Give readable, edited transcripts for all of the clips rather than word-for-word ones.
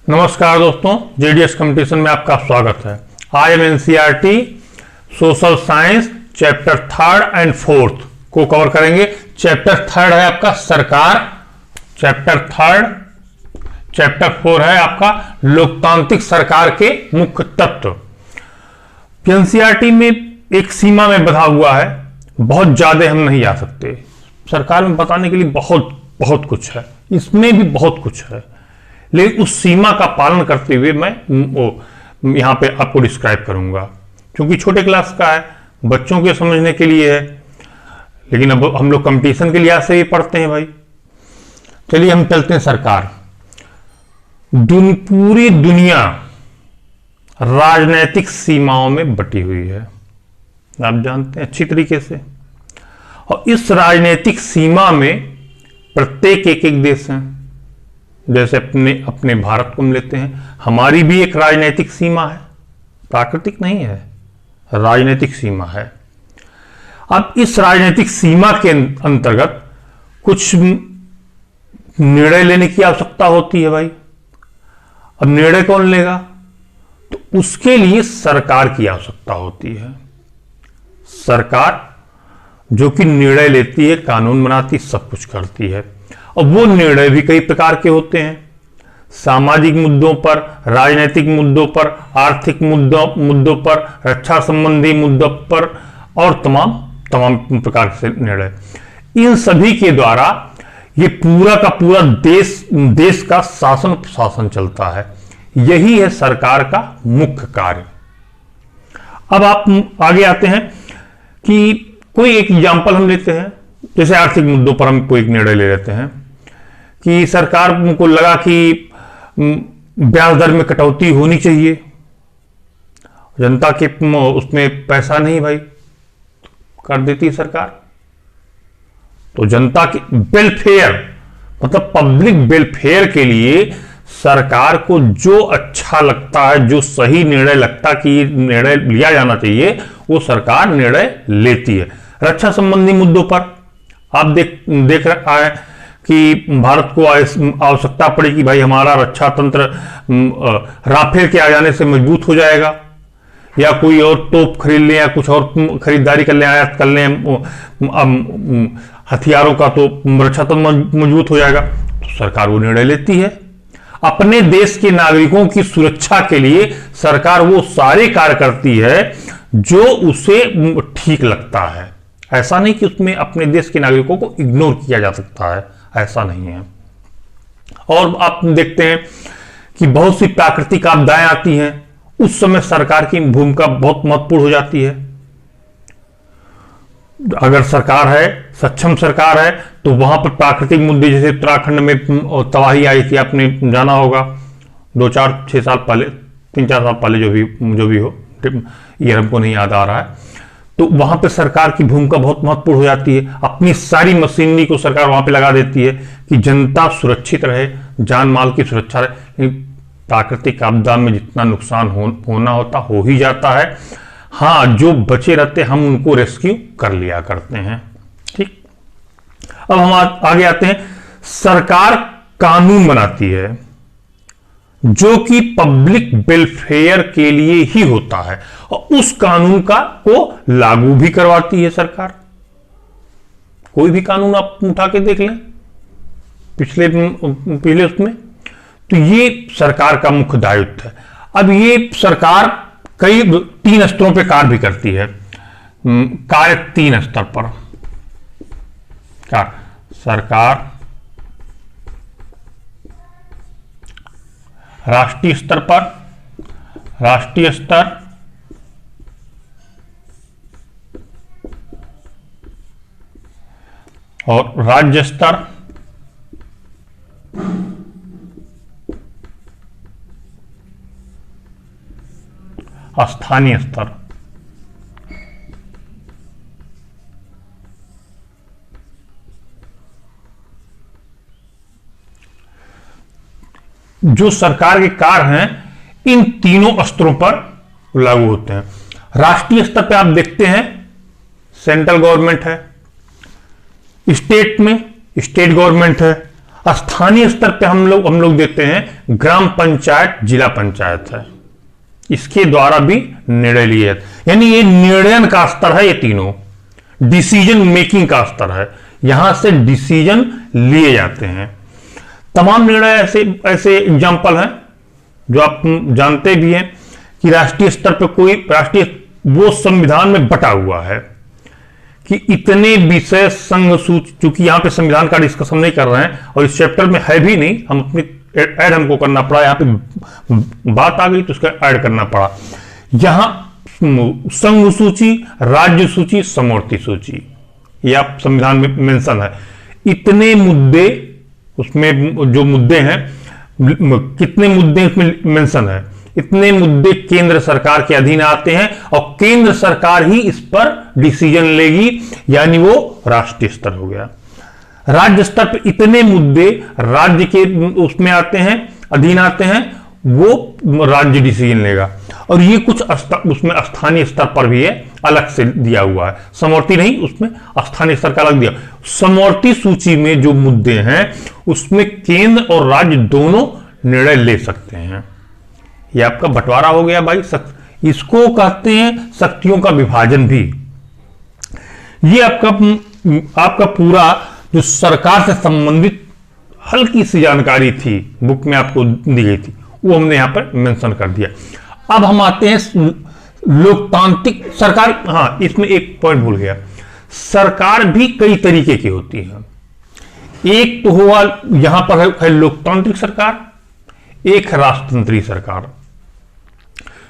नमस्कार दोस्तों, JDS competition में आपका स्वागत है। आज हम NCERT social science chapter 3 and 4 को कवर करेंगे। चैप्टर 3 है आपका सरकार, चैप्टर 4 है आपका लोकतांत्रिक सरकार के मुख्य तत्व। एनसीईआरटी में एक सीमा में बंधा हुआ है, बहुत ज्यादा हम नहीं जा सकते। सरकार में बताने के लिए बहुत कुछ है, इसमें भी बहुत कुछ है, लेकिन उस सीमा का पालन करते हुए मैं यहां पे आपको डिस्क्राइब करूंगा, क्योंकि छोटे क्लास का है, बच्चों के समझने के लिए है, लेकिन अब हम लोग कंपटीशन के लिहाज से ही पढ़ते हैं भाई। चलिए हम चलते हैं सरकार। पूरी दुनिया राजनीतिक सीमाओं में बटी हुई है, आप जानते हैं अच्छी तरीके से। और इस राजनीतिक सीमा में प्रत्येक एक देश है। जैसे अपने भारत को हम लेते हैं, हमारी भी एक राजनीतिक सीमा है, प्राकृतिक नहीं है, राजनीतिक सीमा है। अब इस राजनीतिक सीमा के अंतर्गत कुछ निर्णय लेने की आवश्यकता होती है भाई। अब निर्णय कौन लेगा? तो उसके लिए सरकार की आवश्यकता होती है। सरकार जो कि निर्णय लेती है, कानून बनाती, सब कुछ करती है। और वो निर्णय भी कई प्रकार के होते हैं, सामाजिक मुद्दों पर, राजनीतिक मुद्दों पर, आर्थिक मुद्दों पर, रक्षा संबंधी मुद्दों पर और तमाम प्रकार से निर्णय। इन सभी के द्वारा ये पूरा का पूरा देश का शासन चलता है। यही है सरकार का मुख्य कार्य। अब आप आगे आते हैं कि कोई एक एग्जांपल हम लेते हैं, जैसे आर्थिक मुद्दों पर हम कोई एक निर्णय ले लेते हैं कि सरकार को लगा कि ब्याज दर में कटौती होनी चाहिए, जनता के उसमें पैसा नहीं भाई, कर देती है सरकार। तो जनता के वेलफेयर, मतलब पब्लिक वेलफेयर के लिए सरकार को जो अच्छा लगता है, जो सही निर्णय लगता कि निर्णय लिया जाना चाहिए, वो सरकार निर्णय लेती है। रक्षा संबंधी मुद्दों पर आप देख रहा है कि भारत को आवश्यकता पड़ी कि भाई हमारा रक्षा तंत्र राफेल के आ जाने से मजबूत हो जाएगा, या कोई और तोप खरीद लें, या कुछ और खरीदारी कर लें, आयात कर लें हथियारों का, तो रक्षा तंत्र मजबूत हो जाएगा। तो सरकार वो निर्णय लेती है। अपने देश के नागरिकों की सुरक्षा के लिए सरकार वो सारे कार्य करती है जो उसे ठीक लगता है। ऐसा नहीं कि उसमें अपने देश के नागरिकों को इग्नोर किया जा सकता है, ऐसा नहीं है। और आप देखते हैं कि बहुत सी प्राकृतिक आपदाएं आती हैं, उस समय सरकार की भूमिका बहुत महत्वपूर्ण हो जाती है। अगर सरकार है, सक्षम सरकार है, तो वहां पर प्राकृतिक मुद्दे, जैसे उत्तराखंड में तबाही आई थी, आपने जाना होगा 3-4 साल पहले, जो भी हो, ये हमको नहीं याद आ रहा है। तो वहां पे सरकार की भूमिका बहुत महत्वपूर्ण हो जाती है। अपनी सारी मशीनरी को सरकार वहां पे लगा देती है कि जनता सुरक्षित रहे, जान माल की सुरक्षा रहे। प्राकृतिक आपदा में जितना नुकसान होना होता हो ही जाता है। हाँ, जो बचे रहते हम उनको रेस्क्यू कर लिया करते हैं। ठीक, अब हम आगे आते हैं। सरकार कानून बनाती है जो कि पब्लिक वेलफेयर के लिए ही होता है, और उस कानून को लागू भी करवाती है सरकार। कोई भी कानून आप उठा के देख लें पिछले उसमें, तो ये सरकार का मुख्य दायित्व है। अब ये सरकार कई 3 स्तरों पे कार्य भी करती है। कार्य 3 स्तर पर। सरकार राष्ट्रीय स्तर पर, राष्ट्रीय स्तर, और राज्य स्तर, स्थानीय स्तर। जो सरकार के कार्य हैं इन तीनों स्तरों पर लागू होते हैं। राष्ट्रीय स्तर पर आप देखते हैं सेंट्रल गवर्नमेंट है, स्टेट में स्टेट गवर्नमेंट है, स्थानीय स्तर पे हम लोग देते हैं ग्राम पंचायत, जिला पंचायत है, इसके द्वारा भी निर्णय लिए जाते, यानी ये निर्णयन का स्तर है, ये तीनों डिसीजन मेकिंग का स्तर है, यहां से डिसीजन लिए जाते हैं। तमाम निर्णय ऐसे एग्जाम्पल हैं जो आप जानते भी हैं कि राष्ट्रीय स्तर पर कोई राष्ट्रीय वो संविधान में बटा हुआ है कि इतने विषय संघ सूची, चूंकि यहां पे संविधान का डिस्कशन नहीं कर रहे हैं और इस चैप्टर में है भी नहीं, हम अपनी ऐड हमको करना पड़ा, यहां पे बात आ गई तो उसका ऐड करना पड़ा। यहां संघ सूची, राज्य सूची, समवर्ती सूची, यह आप संविधान में मेंशन है। इतने मुद्दे उसमें जो मुद्दे हैं, कितने मुद्दे उसमें मेंशन है, इतने मुद्दे केंद्र सरकार के अधीन आते हैं और केंद्र सरकार ही इस पर डिसीजन लेगी, यानी वो राष्ट्रीय स्तर हो गया। राज्य स्तर पर इतने मुद्दे राज्य के उसमें आते हैं, अधीन आते हैं, वो राज्य डिसीजन लेगा। और ये कुछ उसमें स्थानीय स्तर पर भी है, अलग से दिया हुआ है, समवर्ती नहीं, उसमें स्थानीय स्तर का अलग दिया। समवर्ती सूची में जो मुद्दे हैं उसमें केंद्र और राज्य दोनों निर्णय ले सकते हैं। ये आपका बंटवारा हो गया भाई, इसको कहते हैं शक्तियों का विभाजन भी। ये आपका पूरा जो सरकार से संबंधित हल्की सी जानकारी थी, बुक में आपको दी गई थी, वो हमने यहां पर मेंशन कर दिया। अब हम आते हैं लोकतांत्रिक सरकार। हाँ, इसमें एक पॉइंट भूल गया, सरकार भी कई तरीके की होती है। एक तो हुआ यहां पर है लोकतांत्रिक सरकार, एक है राजतंत्री सरकार।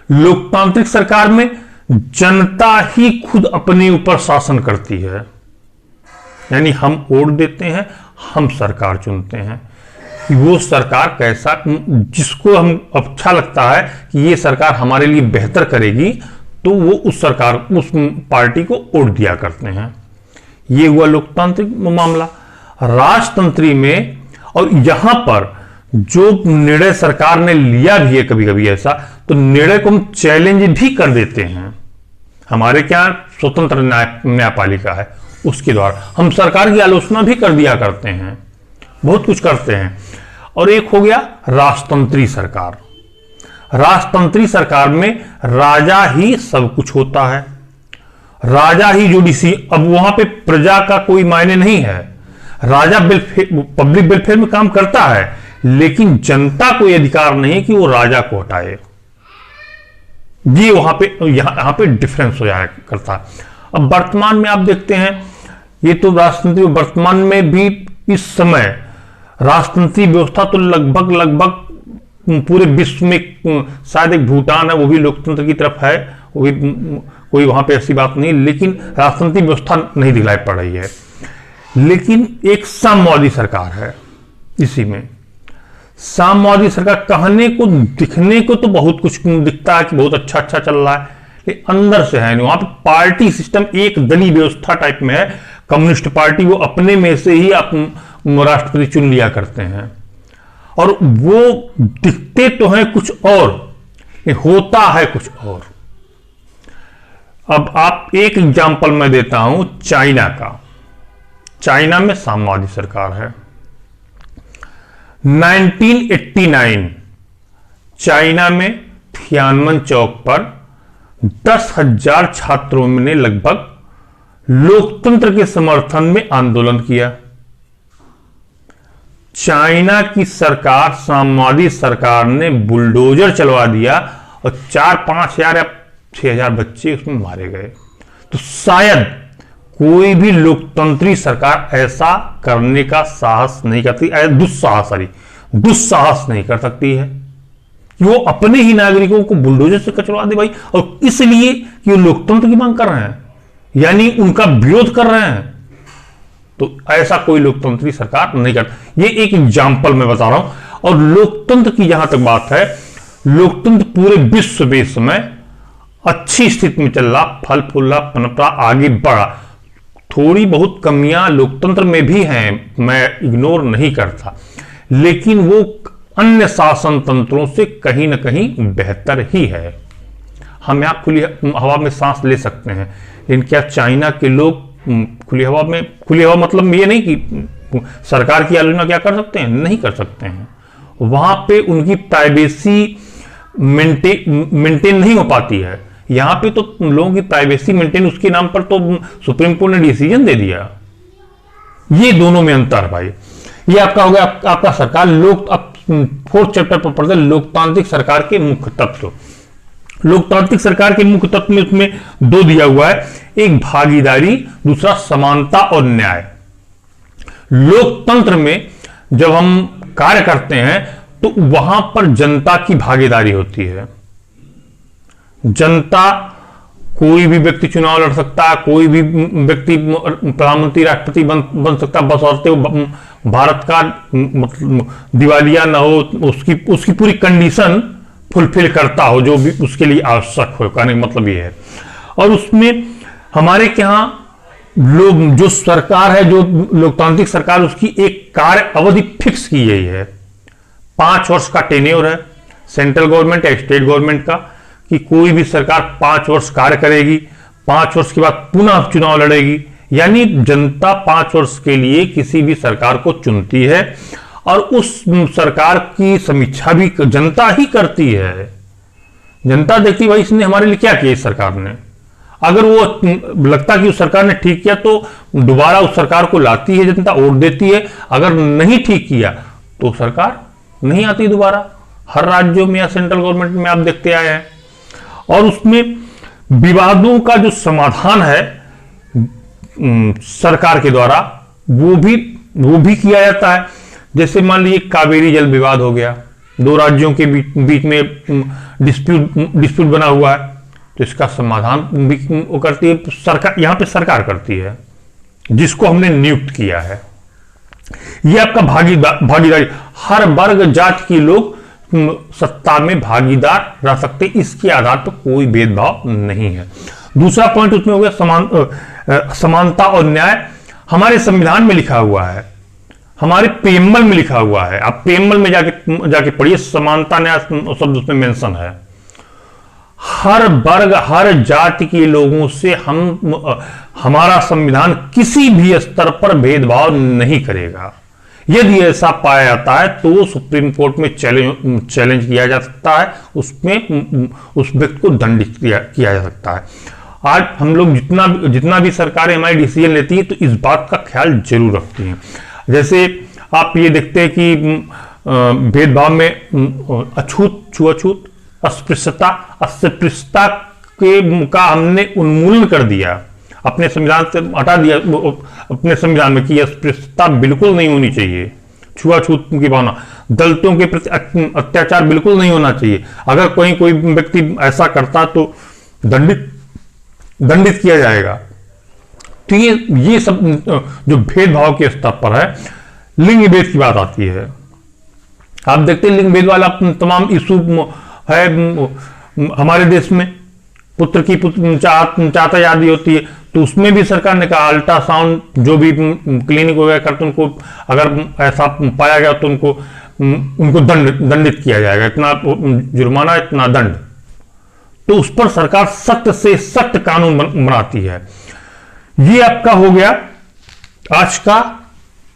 लोकतांत्रिक सरकार में जनता ही खुद अपने ऊपर शासन करती है, यानी हम वोट देते हैं, हम सरकार चुनते हैं कि वो सरकार कैसा, जिसको हम अच्छा लगता है कि ये सरकार हमारे लिए बेहतर करेगी, तो वो उस सरकार, उस पार्टी को वोट दिया करते हैं। ये हुआ लोकतांत्रिक मामला। राजतंत्री में, और यहां पर जो निर्णय सरकार ने लिया भी है कभी कभी ऐसा, तो निर्णय को हम चैलेंज भी कर देते हैं। हमारे क्या स्वतंत्र न्यायपालिका है, उसके द्वारा हम सरकार की आलोचना भी कर दिया करते हैं, बहुत कुछ करते हैं। और एक हो गया राजतंत्री सरकार। राजतंत्री सरकार में राजा ही सब कुछ होता है, राजा ही जुडिशरी। अब वहां पे प्रजा का कोई मायने नहीं है, राजा पब्लिक वेलफेयर में काम करता है, लेकिन जनता को यह अधिकार नहीं कि वो राजा को हटाए। ये वहां पे यहां पे डिफरेंस हो जाया करता है। अब वर्तमान में आप देखते हैं, ये तो राजतंत्री, वर्तमान में भी इस समय राजतंत्री व्यवस्था तो लगभग पूरे विश्व में, शायद एक भूटान है वो भी लोकतंत्र की तरफ है, वो भी कोई वहां पे ऐसी बात नहीं, लेकिन राजतंत्री व्यवस्था नहीं दिखलाई पड़ रही है। लेकिन एक साम्यवादी सरकार है, इसी में साम्यवादी सरकार कहने को, दिखने को तो बहुत कुछ दिखता है कि बहुत अच्छा चल रहा है, लेकिन अंदर से है नहीं। वहां पे पार्टी सिस्टम एक दलीय व्यवस्था टाइप में है। कम्युनिस्ट पार्टी वो अपने में से ही राष्ट्रपति चुन लिया करते हैं, और वो दिखते तो हैं कुछ और, होता है कुछ और। अब आप एक एग्जांपल मैं देता हूं चाइना का। चाइना में साम्यवादी सरकार है। 1989 चाइना में थियानमन चौक पर 10,000 छात्रों ने लगभग लोकतंत्र के समर्थन में आंदोलन किया। चाइना की सरकार, साम्यवादी सरकार ने बुलडोजर चलवा दिया और 4-5,000 या 6,000 बच्चे उसमें मारे गए। तो शायद कोई भी लोकतंत्री सरकार ऐसा करने का साहस नहीं करती, दुस्साहस नहीं कर सकती है कि वो अपने ही नागरिकों को बुलडोजर से कचरवा दे भाई, और इसलिए कि वो लोकतंत्र की मांग कर रहे हैं, यानी उनका विरोध कर रहे हैं। तो ऐसा कोई लोकतंत्री सरकार नहीं करती। ये एक एग्जाम्पल मैं बता रहा हूं। और लोकतंत्र की जहां तक बात है, लोकतंत्र पूरे विश्व में इस समय अच्छी स्थिति में चल रहा, फल फूला, पनपा, आगे बढ़ा। थोड़ी बहुत कमियां लोकतंत्र में भी हैं, मैं इग्नोर नहीं करता, लेकिन वो अन्य शासन तंत्रों से कहीं ना कहीं बेहतर ही है। हम यहां खुली हवा में सांस ले सकते हैं, लेकिन क्या चाइना के लोग खुली हवा मतलब ये नहीं कि सरकार की आलोचना क्या कर सकते हैं? नहीं कर सकते हैं। वहां पे उनकी प्राइवेसी मेंटेन नहीं हो पाती है। यहां पे तो लोगों की प्राइवेसी मेंटेन, उसके नाम पर तो सुप्रीम कोर्ट ने डिसीजन दे दिया। ये दोनों में अंतर भाई। ये आपका हो गया आपका सरकार लोक। अब 4th चैप्टर पर पढ़ते लोकतांत्रिक सरकार के मुख्य तत्व। लोकतांत्रिक सरकार के मुख्य तत्व में उसमें 2 दिया हुआ है, एक भागीदारी, दूसरा समानता और न्याय। लोकतंत्र में जब हम कार्य करते हैं तो वहां पर जनता की भागीदारी होती है। जनता, कोई भी व्यक्ति चुनाव लड़ सकता है, कोई भी व्यक्ति प्रधानमंत्री राष्ट्रपति बन सकता है, बशर्ते वो भारत का मतलब दिवालिया ना हो, उसकी पूरी कंडीशन फुलफिल करता हो जो भी उसके लिए आवश्यक हो। कहने का मतलब ये है। और उसमें हमारे यहाँ लोग, जो सरकार है, जो लोकतांत्रिक सरकार, उसकी एक कार्य अवधि फिक्स की गई है। 5 वर्ष का टेन्योर है सेंट्रल गवर्नमेंट या स्टेट गवर्नमेंट का, कि कोई भी सरकार 5 वर्ष कार्य करेगी, 5 वर्ष के बाद पुनः चुनाव लड़ेगी। यानी जनता 5 वर्ष के लिए किसी भी सरकार को चुनती है और उस सरकार की समीक्षा भी जनता ही करती है। जनता देखती भाई इसने हमारे लिए क्या किया इस सरकार ने। अगर वो लगता कि उस सरकार ने ठीक किया तो दोबारा उस सरकार को लाती है जनता, वोट देती है। अगर नहीं ठीक किया तो सरकार नहीं आती दोबारा। हर राज्यों में या सेंट्रल गवर्नमेंट में आप देखते आए हैं। और उसमें विवादों का जो समाधान है सरकार के द्वारा, वो भी किया जाता है। जैसे मान लीजिए कावेरी जल विवाद हो गया, 2 राज्यों के बीच में डिस्प्यूट बना हुआ है, तो इसका समाधान भी वो करती है सरकार। यहां पे सरकार करती है जिसको हमने नियुक्त किया है। यह आपका भागीदारी, हर वर्ग जाति के लोग सत्ता में भागीदार रह सकते, इसके आधार पर कोई भेदभाव नहीं है। दूसरा पॉइंट उसमें हो गया समानता और न्याय। हमारे संविधान में लिखा हुआ है, हमारे प्रेमबल में लिखा हुआ है। आप प्रेमबल में जाके पढ़िए, समानता न्याय शब्द उसमें मेंशन है। हर वर्ग, हर जाति के लोगों से हमारा संविधान किसी भी स्तर पर भेदभाव नहीं करेगा। यदि ऐसा पाया जाता है तो सुप्रीम कोर्ट में चैलेंज किया जा सकता है, उसमें उस व्यक्ति को दंडित किया जा सकता है। आज हम लोग जितना भी सरकारें हमारी डिसीजन लेती है तो इस बात का ख्याल जरूर रखती हैं। जैसे आप ये देखते हैं कि भेदभाव में अछूत, छुआछूत, अस्पृश्यता का हमने उन्मूलन कर दिया, अपने संविधान से हटा दिया अपने संविधान में कि अस्पृश्यता बिल्कुल नहीं होनी चाहिए। छुआछूत की भावना, दलितों के प्रति अत्याचार बिल्कुल नहीं होना चाहिए। अगर कोई व्यक्ति ऐसा करता तो दंडित किया जाएगा। तो ये सब जो भेदभाव के स्तर पर है, लिंग भेद की बात आती है। आप देखते हैं लिंग भेद वाला तमाम इशू है हमारे देश में। पुत्र की चाहता यादी होती है तो उसमें भी सरकार ने कहा अल्ट्रासाउंड जो भी क्लिनिक वगैरह करते उनको अगर ऐसा पाया गया तो उनको दंडित किया जाएगा, इतना जुर्माना, इतना दंड। तो उस पर सरकार सख्त से सख्त कानून बनाती है। ये आपका हो गया आज का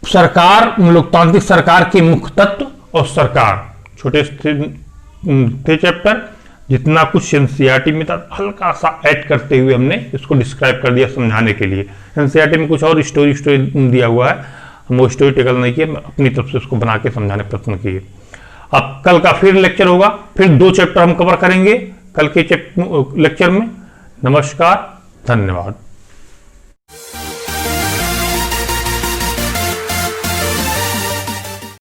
सरकार, लोकतांत्रिक सरकार के मुख्य तत्व और सरकार। छोटे थे चैप्टर, जितना कुछ एनसीईआरटी में था हल्का सा ऐड करते हुए हमने इसको डिस्क्राइब कर दिया समझाने के लिए। एनसीईआरटी में कुछ और स्टोरी दिया हुआ है, हम वो स्टोरी टेकल नहीं किया, अपनी तरफ से उसको बना के समझाने प्रयत्न किए। अब कल का फिर लेक्चर होगा, फिर 2 चैप्टर हम कवर करेंगे कल के लेक्चर में। नमस्कार, धन्यवाद।